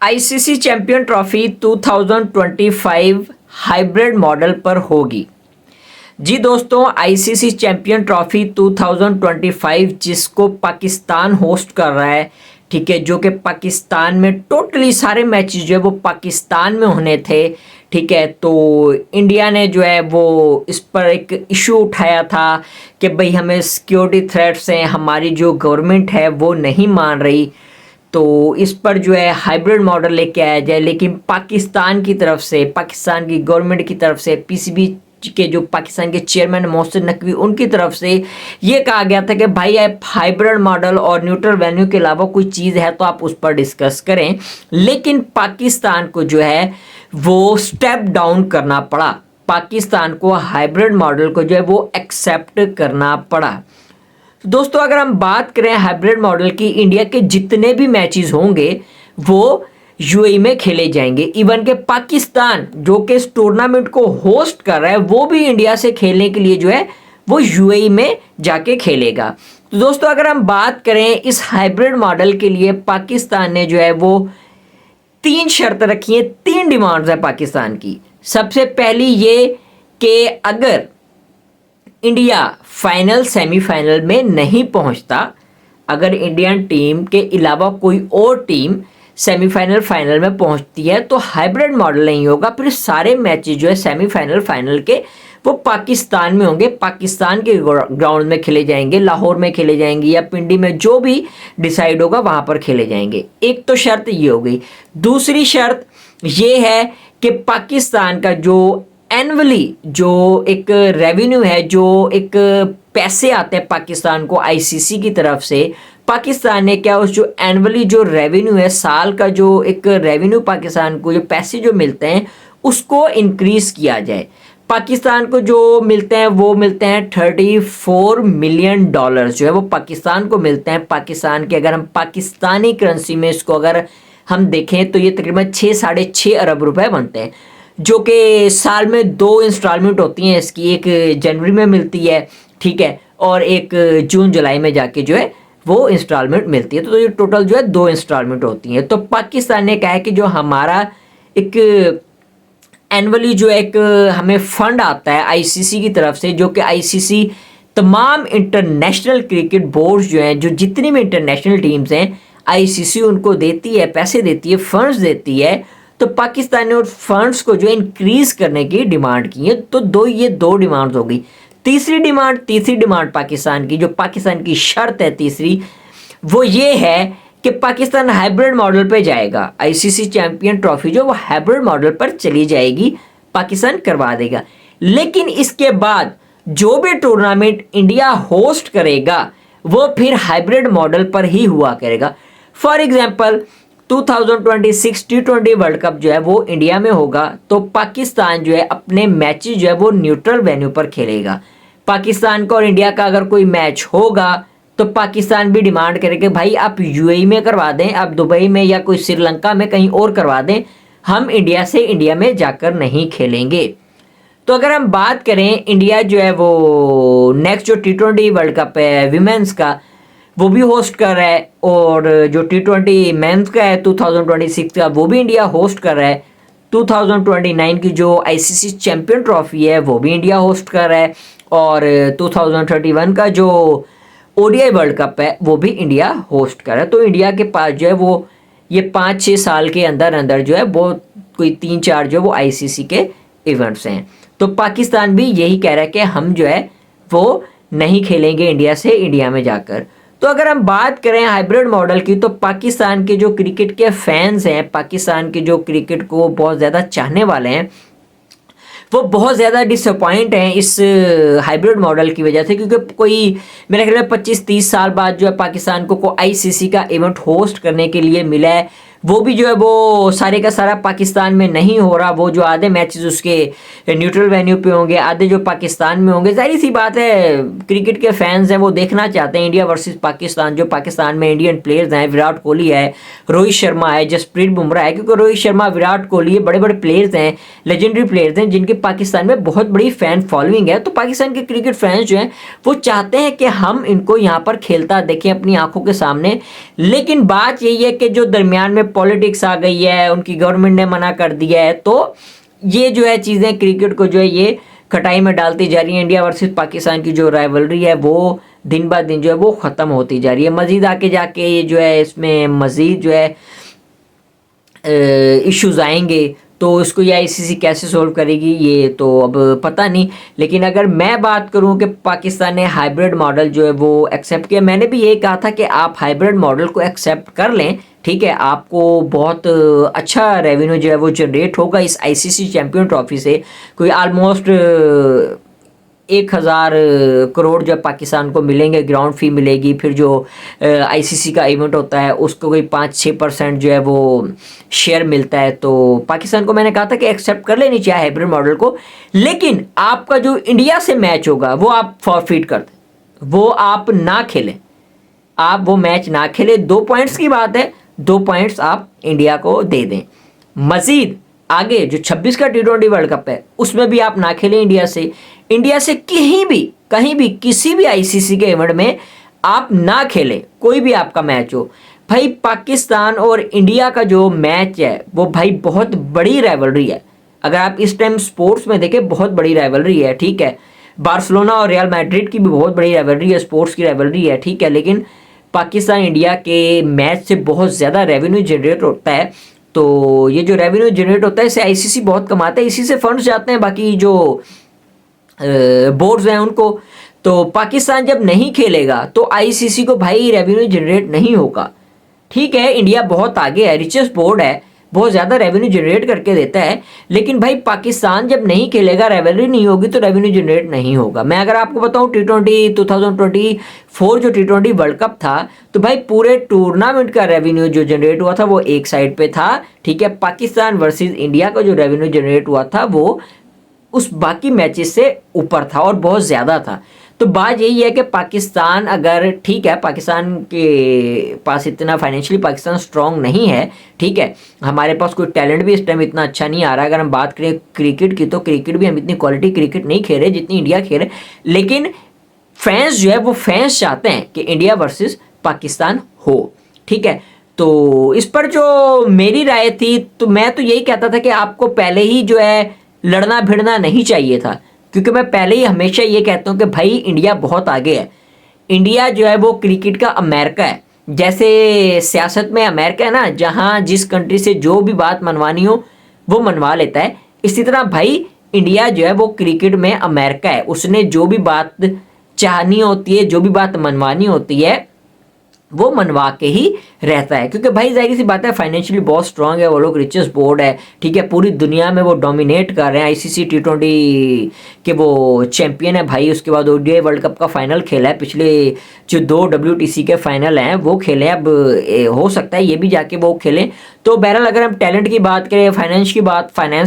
ICC champion trophy 2025 hybrid model पर होगी। जी दोस्तों, आईसीसी चैंपियन ट्रॉफी 2025 जिसको पाकिस्तान होस्ट कर रहा है, ठीक है, जो कि पाकिस्तान में टोटली सारे मैचेस जो है वो पाकिस्तान में होने थे, ठीक है। तो इंडिया ने जो है वो इस पर एक इशू उठाया था कि भाई हमें सिक्योरिटी थ्रेट्स हैं, हमारी जो गवर्नमेंट है वो नहीं मान रही, तो इस पर जो है हाइब्रिड मॉडल लेके आया जाए। लेकिन पाकिस्तान की तरफ से, पाकिस्तान की गवर्नमेंट की तरफ से, पीसीबी के जो पाकिस्तान के चेयरमैन मोहसिन नकवी, उनकी तरफ से ये कहा गया था कि भाई आप हाइब्रिड मॉडल और न्यूट्रल वेन्यू के अलावा कोई चीज़ है तो आप उस पर डिस्कस करें। लेकिन पाकिस्तान को जो है वो स्टेप डाउन करना पड़ा, पाकिस्तान को हाइब्रिड मॉडल को जो है वो एक्सेप्ट करना पड़ा। दोस्तों, अगर हम बात करें हाइब्रिड मॉडल की, इंडिया के जितने भी मैचेस होंगे वो यूएई में खेले जाएंगे। इवन के पाकिस्तान जो कि इस टूर्नामेंट को होस्ट कर रहा है वो भी इंडिया से खेलने के लिए जो है वो यूएई में जाके खेलेगा। तो दोस्तों, अगर हम बात करें इस हाइब्रिड मॉडल के लिए, पाकिस्तान ने जो है वो 3 शर्त रखी है, 3 डिमांड्स है पाकिस्तान की। सबसे पहली ये कि अगर इंडिया फाइनल सेमीफाइनल में नहीं पहुंचता, अगर इंडियन टीम के अलावा कोई और टीम सेमीफाइनल फाइनल में पहुंचती है तो हाइब्रिड मॉडल नहीं होगा, फिर सारे मैचेस जो है सेमीफाइनल फाइनल के वो पाकिस्तान में होंगे, पाकिस्तान के ग्राउंड में खेले जाएंगे, लाहौर में खेले जाएंगे या पिंडी में, जो भी डिसाइड होगा वहां पर खेले जाएंगे। एक तो शर्त ये हो गई। दूसरी शर्त ये है कि पाकिस्तान का जो एनुअली जो एक रेवेन्यू है, जो एक पैसे आते हैं पाकिस्तान को आईसीसी की तरफ से, पाकिस्तान ने क्या उस जो एनुअली जो रेवेन्यू है, साल का जो एक रेवेन्यू पाकिस्तान को जो पैसे जो मिलते हैं उसको इंक्रीज किया जाए। पाकिस्तान को जो मिलते हैं वो मिलते हैं 34 मिलियन डॉलर जो है वो पाकिस्तान को मिलते हैं। पाकिस्तान के अगर हम पाकिस्तानी करेंसी में इसको अगर हम देखें तो ये तकरीबन 6-6.5 अरब रुपए बनते हैं, जो कि साल में 2 इंस्टॉलमेंट होती हैं इसकी, एक जनवरी में मिलती है, ठीक है, और एक जून जुलाई में जाके जो है वो इंस्टॉलमेंट मिलती है। तो ये टोटल जो है 2 इंस्टॉलमेंट होती हैं। तो पाकिस्तान ने कहा है कि जो हमारा एक एनुअली जो एक हमें फंड आता है आईसीसी की तरफ से, जो कि आईसीसी तमाम इंटरनेशनल क्रिकेट बोर्ड्स जो हैं, जो जितनी भी इंटरनेशनल टीम्स हैं, आईसीसी उनको देती है, पैसे देती है, फंड्स देती है। तो पाकिस्तान ने उस फंड्स को जो है इंक्रीज करने की डिमांड की है। तो ये दो डिमांड्स हो गई। तीसरी डिमांड पाकिस्तान की, जो पाकिस्तान की शर्त है तीसरी, वो ये है कि पाकिस्तान हाइब्रिड मॉडल पे जाएगा। आईसीसी चैंपियन ट्रॉफी जो वो हाइब्रिड मॉडल पर चली जाएगी, पाकिस्तान करवा देगा। लेकिन इसके बाद जो भी टूर्नामेंट इंडिया होस्ट करेगा वो फिर हाइब्रिड मॉडल पर ही हुआ करेगा। For example 2026 T20 world cup जो है वो इंडिया में होगा, तो पाकिस्तान जो है अपने मैचेस जो है वो न्यूट्रल वेन्यू पर खेलेगा। पाकिस्तान का और इंडिया का अगर कोई मैच होगा तो पाकिस्तान भी डिमांड करेगा भाई आप यूएई में करवा दें, आप दुबई में या कोई श्रीलंका में कहीं और करवा दें, हम इंडिया से इंडिया में जाकर नहीं खेलेंगे। तो अगर हम बात करें इंडिया जो है वो नेक्स्ट जो T20 वर्ल्ड कप है विमेंस का, वो भी होस्ट कर रहा है, और जो T20 मेंस का है 2026 का वो भी इंडिया होस्ट कर रहा है। 2029 की जो आईसीसी चैंपियन ट्रॉफी है वो भी इंडिया होस्ट कर रहा है, और 2031 का जो ओडीआई वर्ल्ड कप है वो भी इंडिया होस्ट कर रहा है। तो इंडिया के पास जो है वो ये 5-6 साल के अंदर अंदर जो है वो कोई 3-4 जो वो आईसीसी के इवेंट्स हैं। तो पाकिस्तान भी यही कह रहा है कि हम जो है वो नहीं खेलेंगे इंडिया से इंडिया में जाकर। तो अगर हम बात करें हाइब्रिड मॉडल की, तो पाकिस्तान के जो क्रिकेट के फैंस हैं, पाकिस्तान के जो क्रिकेट को बहुत ज़्यादा चाहने वाले हैं, वो बहुत ज़्यादा डिसअपॉइंट हैं इस हाइब्रिड मॉडल की वजह से, क्योंकि कोई मेरे ख्याल में 25-30 साल बाद जो है पाकिस्तान को आईसीसी का इवेंट होस्ट करने के लिए मिला है, वो भी जो है वो सारे का सारा पाकिस्तान में नहीं हो रहा। वो जो आधे मैचेस उसके न्यूट्रल वेन्यू पे होंगे, आधे जो पाकिस्तान में होंगे। जाहिर सी बात है क्रिकेट के फैंस हैं वो देखना चाहते हैं इंडिया वर्सेस पाकिस्तान। जो पाकिस्तान में इंडियन प्लेयर्स हैं, विराट कोहली है, रोहित शर्मा है, जसप्रीत बुमराह है, क्योंकि रोहित शर्मा, विराट कोहली ये बड़े बड़े प्लेयर्स हैं, लेजेंडरी प्लेयर्स हैं, जिनकी पाकिस्तान में बहुत बड़ी फैन फॉलोइंग है। तो पाकिस्तान के क्रिकेट फैंस जो हैं वो चाहते हैं कि हम इनको यहाँ पर खेलता देखें अपनी आंखों के सामने। लेकिन बात यही है कि जो दरमियान में पॉलिटिक्स आ गई है, उनकी गवर्नमेंट ने मना कर दिया है, तो ये जो है चीज़ें क्रिकेट को जो है ये खटाई में डालती जा रही है। इंडिया वर्सेस पाकिस्तान की जो राइवलरी है वो दिन ब दिन जो है वो ख़त्म होती जा रही है। मज़ीद आके जाके ये जो है इसमें मज़ीद जो है इश्यूज़ आएंगे, तो इसको ये आईसीसी कैसे सोल्व करेगी ये तो अब पता नहीं। लेकिन अगर मैं बात करूं कि पाकिस्तान ने हाइब्रिड मॉडल जो है वो एक्सेप्ट किया, मैंने भी ये कहा था कि आप हाइब्रिड मॉडल को एक्सेप्ट कर लें, ठीक है, आपको बहुत अच्छा रेवेन्यू जो है वो जनरेट होगा इस आईसीसी चैम्पियन ट्रॉफी से। कोई आलमोस्ट 1000 करोड़ जो पाकिस्तान को मिलेंगे, ग्राउंड फी मिलेगी, फिर जो आईसीसी का इवेंट होता है उसको कोई 5-6% जो है वो शेयर मिलता है। तो पाकिस्तान को मैंने कहा था कि एक्सेप्ट कर लेनी चाहिए हाइब्रिड मॉडल को, लेकिन आपका जो इंडिया से मैच होगा वो आप फॉरफिट कर दें, वो आप ना खेलें, आप वो मैच ना खेलें। 2 पॉइंट्स की बात है, 2 पॉइंट्स आप इंडिया को दे दें। मजीद आगे जो 26 का T20 वर्ल्ड कप है उसमें भी आप ना खेलें इंडिया से कहीं भी किसी भी आईसीसी के इवेंट में आप ना खेलें, कोई भी आपका मैच हो। भाई पाकिस्तान और इंडिया का जो मैच है वो भाई बहुत बड़ी राइवलरी है। अगर आप इस टाइम स्पोर्ट्स में देखें बहुत बड़ी राइवलरी है, ठीक है। बार्सिलोना और रियल मैड्रिड की भी बहुत बड़ी राइवलरी है, स्पोर्ट्स की राइवलरी है, ठीक है। लेकिन पाकिस्तान इंडिया के मैच से बहुत ज़्यादा रेवेन्यू जनरेट होता है। तो ये जो रेवेन्यू जनरेट होता है इसे आईसीसी बहुत कमाता है, इसी से फंड्स जाते हैं बाकी जो बोर्ड्स हैं उनको। तो पाकिस्तान जब नहीं खेलेगा तो आईसीसी को भाई रेवेन्यू जनरेट नहीं होगा, ठीक है। इंडिया बहुत आगे है, रिचेस्ट बोर्ड है, बहुत ज़्यादा रेवेन्यू जनरेट करके देता है, लेकिन भाई पाकिस्तान जब नहीं खेलेगा, रेवेन्यू नहीं होगी तो रेवेन्यू जनरेट नहीं होगा। मैं अगर आपको बताऊं T20 2024 जो T20 वर्ल्ड कप था, तो भाई पूरे टूर्नामेंट का रेवेन्यू जो जनरेट हुआ था वो एक साइड पे था, ठीक है। पाकिस्तान वर्सेस इंडिया का जो रेवेन्यू जनरेट हुआ था वो उस बाकी मैचेस से ऊपर था और बहुत ज़्यादा था। तो बात यही है कि पाकिस्तान अगर, ठीक है, पाकिस्तान के पास इतना फाइनेंशियली पाकिस्तान स्ट्रांग नहीं है, ठीक है, हमारे पास कोई टैलेंट भी इस टाइम इतना अच्छा नहीं आ रहा। अगर हम बात करें क्रिकेट की तो क्रिकेट भी हम इतनी क्वालिटी क्रिकेट नहीं खेल रहे जितनी इंडिया खेल रहे, लेकिन फैंस जो है वो फैंस चाहते हैं कि इंडिया वर्सेस पाकिस्तान हो, ठीक है। तो इस पर जो मेरी राय थी तो मैं तो यही कहता था कि आपको पहले ही जो है लड़ना भिड़ना नहीं चाहिए था, क्योंकि मैं पहले ही हमेशा ये कहता हूँ कि भाई इंडिया बहुत आगे है। इंडिया जो है वो क्रिकेट का अमेरिका है, जैसे सियासत में अमेरिका है ना, जहाँ जिस कंट्री से जो भी बात मनवानी हो वो मनवा लेता है, इसी तरह भाई इंडिया जो है वो क्रिकेट में अमेरिका है। उसने जो भी बात चाहनी होती है, जो भी बात मनवानी होती है वो मनवा के ही रहता है, क्योंकि भाई जाहिर सी बात है फाइनेंशियली बहुत स्ट्रांग है वो लोग, रिचेस्ट बोर्ड है, ठीक है। पूरी दुनिया में वो डोमिनेट कर रहे हैं, आईसीसी T20 के वो चैंपियन है भाई। उसके बाद ओडीआई वर्ल्ड कप का फाइनल खेला है, पिछले जो 2 WTC के फाइनल हैं वो खेले। अब हो सकता है ये भी जाके वो खेलें। तो बहरहाल अगर हम टैलेंट की बात करें, फाइनेंस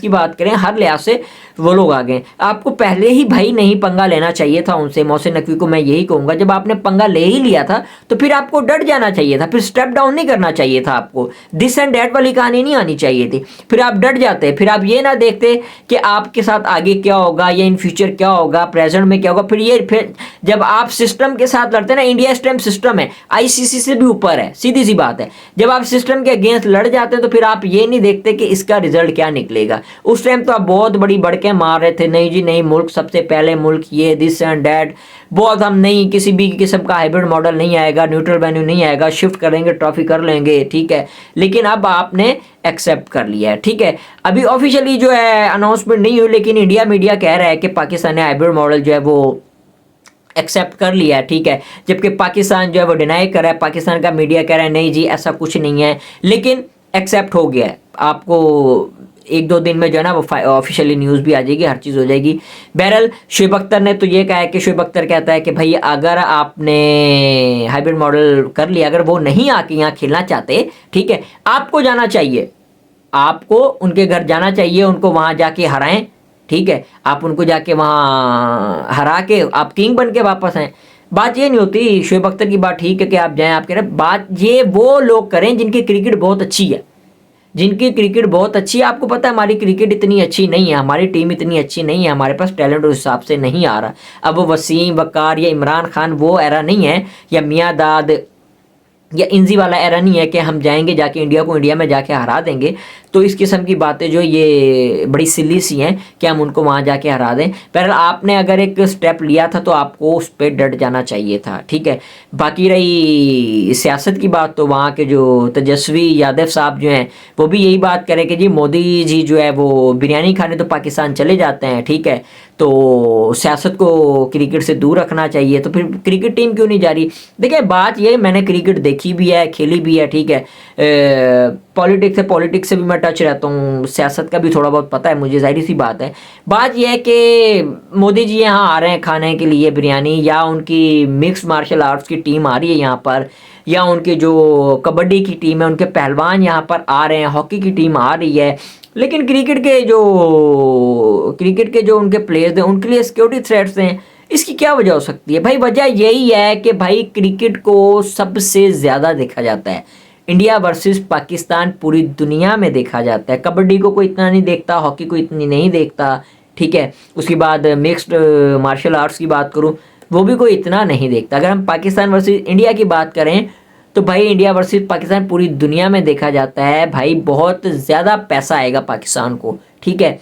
की बात करें, हर लिहाज से वो लोग आ गए। आपको पहले ही भाई नहीं पंगा लेना चाहिए था उनसे। मोहसिन नकवी को मैं यही कहूँगा, जब आपने पंगा ले ही लिया था तो फिर आपको डट जाना चाहिए था, फिर स्टेप डाउन नहीं करना चाहिए था। आपको दिस एंड दैट वाली कहानी नहीं आनी चाहिए थी। फिर आप डट जाते, फिर आप ये ना देखते कि आपके साथ आगे क्या होगा या इन फ्यूचर क्या होगा, प्रेजेंट में क्या होगा। फिर जब आप सिस्टम के साथ लड़ते ना, इंडिया इस टाइम सिस्टम है, आईसीसी से भी ऊपर है, सीधी सी बात है। जब आप सिस्टम के अगेंस्ट लड़ जाते हैं तो फिर आप ये नहीं देखते कि इसका रिजल्ट क्या निकलेगा। उस टाइम तो आप बहुत बड़ी बड़के मार रहे थे, नहीं जी नहीं, मुल्क सबसे पहले, मुल्क ये, दिस एंड दैट, बहुत हम नहीं, किसी भी किस्म का हाइब्रिड मॉडल नहीं आएगा, न्यूट्रल वेन्यू नहीं आएगा, शिफ्ट करेंगे, ट्रॉफी कर लेंगे, ठीक है। लेकिन अब आपने एक्सेप्ट कर लिया है, ठीक है। अभी ऑफिशियली जो है अनाउंसमेंट नहीं हुई, लेकिन इंडिया मीडिया कह रहा है कि पाकिस्तान ने हाइब्रिड मॉडल जो है वो एक्सेप्ट कर लिया है, ठीक है। जबकि पाकिस्तान जो है वो डिनाई कर रहा है, पाकिस्तान का मीडिया कह रहा है नहीं जी ऐसा कुछ नहीं है, लेकिन एक्सेप्ट हो गया है। आपको 1-2 दिन में जो है ना वो ऑफिशियली न्यूज़ भी आ जाएगी, हर चीज़ हो जाएगी। बहरहाल शुएब अख्तर ने तो ये कहा है कि शुएब अख्तर कहता है कि भाई अगर आपने हाइब्रिड मॉडल कर लिया, अगर वो नहीं आके यहाँ खेलना चाहते, ठीक है, आपको जाना चाहिए, आपको उनके घर जाना चाहिए, उनको वहाँ जाके हराएं, ठीक है। आप उनको जाके वहाँ हरा के आप किंग बन के वापस आएँ। बात ये नहीं होती। शुएब अख्तर की बात ठीक है कि आप जाएं, आप कह रहे, बात ये वो लोग करें जिनकी क्रिकेट बहुत अच्छी है, जिनकी क्रिकेट बहुत अच्छी है। आपको पता है हमारी क्रिकेट इतनी अच्छी नहीं है, हमारी टीम इतनी अच्छी नहीं है, हमारे पास टैलेंट उस हिसाब से नहीं आ रहा। अब वसीम, वकार या इमरान खान वो एरा नहीं है, या मियां दाद या इनजी वाला एरा नहीं है कि हम जाएंगे जाके इंडिया को इंडिया में जाके हरा देंगे। तो इस किस्म की बातें जो ये बड़ी सिली सी हैं कि हम उनको वहाँ जाके हरा दें। पर आपने अगर एक स्टेप लिया था तो आपको उस पर डट जाना चाहिए था, ठीक है। बाकी रही सियासत की बात, तो वहाँ के जो तेजस्वी यादव साहब जो हैं वो भी यही बात करें कि जी मोदी जी जो है वो बिरयानी खाने तो पाकिस्तान चले जाते हैं, ठीक है। तो सियासत को क्रिकेट से दूर रखना चाहिए, तो फिर क्रिकेट टीम क्यों नहीं जा रही? देखिए बात ये, मैंने क्रिकेट देखी भी है, खेली भी है, ठीक है। पॉलिटिक्स से भी मैं टच रहता हूँ, सियासत का भी थोड़ा बहुत पता है मुझे, जाहिर सी बात है। बात यह है कि मोदी जी यहाँ आ रहे हैं खाने के लिए बिरयानी, या उनकी मिक्स मार्शल आर्ट्स की टीम आ रही है यहाँ पर, या उनके जो कबड्डी की टीम है उनके पहलवान यहाँ पर आ रहे हैं, हॉकी की टीम आ रही है, लेकिन क्रिकेट के जो उनके प्लेयर्स हैं उनके लिए सिक्योरिटी थ्रेट्स हैं। इसकी क्या वजह हो सकती है भाई? वजह यही है कि भाई क्रिकेट को सबसे ज़्यादा देखा जाता है, इंडिया वर्सेस पाकिस्तान पूरी दुनिया में देखा जाता है। कबड्डी को कोई इतना नहीं देखता, हॉकी को इतनी नहीं देखता, ठीक है। उसके बाद मिक्स्ड मार्शल आर्ट्स की बात करूँ, वो भी कोई इतना नहीं देखता। अगर हम पाकिस्तान वर्सेस इंडिया की बात करें तो भाई इंडिया वर्सेस पाकिस्तान पूरी दुनिया में देखा जाता है। भाई बहुत ज़्यादा पैसा आएगा पाकिस्तान को, ठीक है,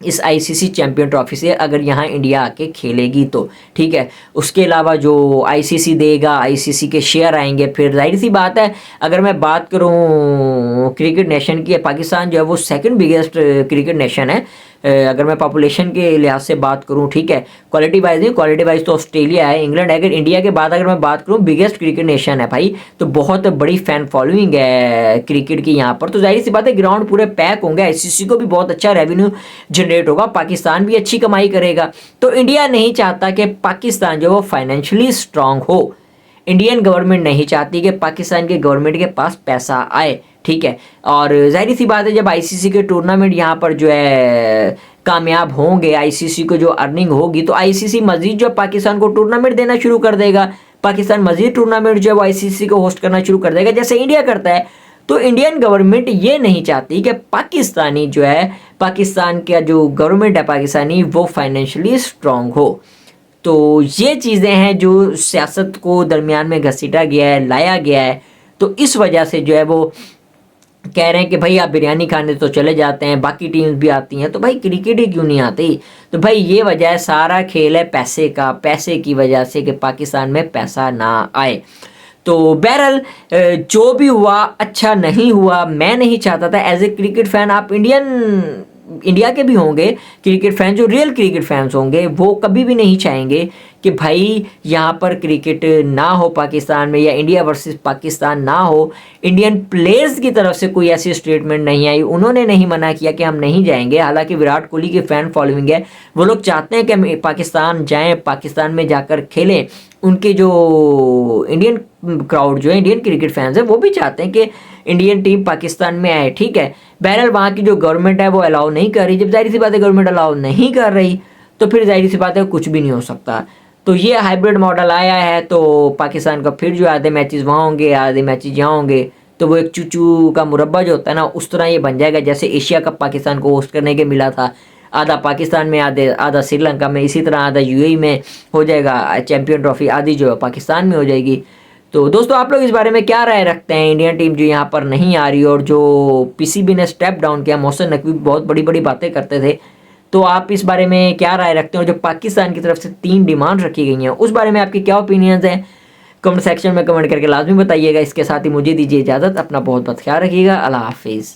इस आईसीसी चैंपियन ट्रॉफी से अगर यहाँ इंडिया आके खेलेगी तो, ठीक है। उसके अलावा जो आईसीसी देगा, आईसीसी के शेयर आएंगे। फिर जाहिर सी बात है, अगर मैं बात करूँ क्रिकेट नेशन की, पाकिस्तान जो है वो सेकंड बिगेस्ट क्रिकेट नेशन है अगर मैं पॉपुलेशन के लिहाज से बात करूं, ठीक है। क्वालिटी वाइज नहीं, क्वालिटी वाइज तो ऑस्ट्रेलिया है, इंग्लैंड है। अगर इंडिया के बाद अगर मैं बात करूं बिगेस्ट क्रिकेट नेशन है भाई, तो बहुत बड़ी फैन फॉलोइंग है क्रिकेट की यहाँ पर। तो जाहिर सी बात है ग्राउंड पूरे पैक होंगे, आईसीसी को भी बहुत अच्छा रेवेन्यू जनरेट होगा, पाकिस्तान भी अच्छी कमाई करेगा। तो इंडिया नहीं चाहता कि पाकिस्तान जो वो फाइनेंशियली स्ट्रांग हो, इंडियन गवर्नमेंट नहीं चाहती कि पाकिस्तान के गवर्नमेंट के पास पैसा आए, ठीक है। और जाहिर सी बात है जब आईसीसी के टूर्नामेंट यहाँ पर जो है कामयाब होंगे, आईसीसी को जो अर्निंग होगी, तो आईसीसी मजीद जो पाकिस्तान को टूर्नामेंट देना शुरू कर देगा। पाकिस्तान मजीद टूर्नामेंट जो है वो आईसीसी को होस्ट करना शुरू कर देगा, जैसे इंडिया करता है। तो इंडियन गवर्नमेंट ये नहीं चाहती कि पाकिस्तानी जो है, पाकिस्तान का जो गवर्नमेंट है पाकिस्तानी, वो फाइनेंशियली स्ट्रांग हो। तो ये चीज़ें हैं जो सियासत को दरमियान में घसीटा गया है, लाया गया है। तो इस वजह से जो है वो कह रहे हैं कि भाई आप बिरयानी खाने तो चले जाते हैं, बाकी टीम्स भी आती हैं, तो भाई क्रिकेट ही क्यों नहीं आती? तो भाई ये वजह है, सारा खेल है पैसे का, पैसे की वजह से कि पाकिस्तान में पैसा ना आए। तो बहरहाल जो भी हुआ अच्छा नहीं हुआ। मैं नहीं चाहता था एज ए क्रिकेट फैन, आप इंडिया के भी होंगे क्रिकेट फैन, जो रियल क्रिकेट फैंस होंगे, वो कभी भी नहीं चाहेंगे कि भाई यहाँ पर क्रिकेट ना हो पाकिस्तान में, या इंडिया वर्सेस पाकिस्तान ना हो। इंडियन प्लेयर्स की तरफ से कोई ऐसी स्टेटमेंट नहीं आई, उन्होंने नहीं मना किया कि हम नहीं जाएंगे। हालांकि विराट कोहली की फ़ैन फॉलोइंग है, वो लोग चाहते हैं कि हम पाकिस्तान जाएं, पाकिस्तान में जाकर खेलें। उनके जो इंडियन क्राउड जो है, इंडियन क्रिकेट फैंस हैं, वो भी चाहते हैं कि इंडियन टीम पाकिस्तान में आए, ठीक है। बहरहाल वहाँ की जो गवर्नमेंट है वो अलाउ नहीं कर रही। जब जाहिर सी बात है गवर्नमेंट अलाउ नहीं कर रही, तो फिर जाहिर सी बात है कुछ भी नहीं हो सकता। तो ये हाइब्रिड मॉडल आया है, तो पाकिस्तान का फिर जो आधे मैचेस वहाँ होंगे, आधे मैचेस यहाँ होंगे, तो वो एक चूचू का मुरब्बा जो होता है ना, उस तरह ये बन जाएगा। जैसे एशिया कप पाकिस्तान को होस्ट करने के मिला था, आधा पाकिस्तान में, आधा श्रीलंका में, इसी तरह आधा यूएई में हो जाएगा चैंपियन ट्रॉफी, आधी जो है पाकिस्तान में हो जाएगी। तो दोस्तों आप लोग इस बारे में क्या राय रखते हैं? इंडियन टीम जो यहाँ पर नहीं आ रही और जो पीसीबी ने स्टेप डाउन किया, मोहसिन नकवी बहुत बड़ी बड़ी बातें करते थे, तो आप इस बारे में क्या राय रखते हैं? और जो पाकिस्तान की तरफ से 3 डिमांड रखी गई हैं, उस बारे में आपकी क्या ओपिनियंस हैं? कमेंट सेक्शन में कमेंट करके लाजमी बताइएगा। इसके साथ ही मुझे दीजिए इजाज़त, अपना बहुत बहुत ख्याल रखिएगा। अल्लाह हाफिज़।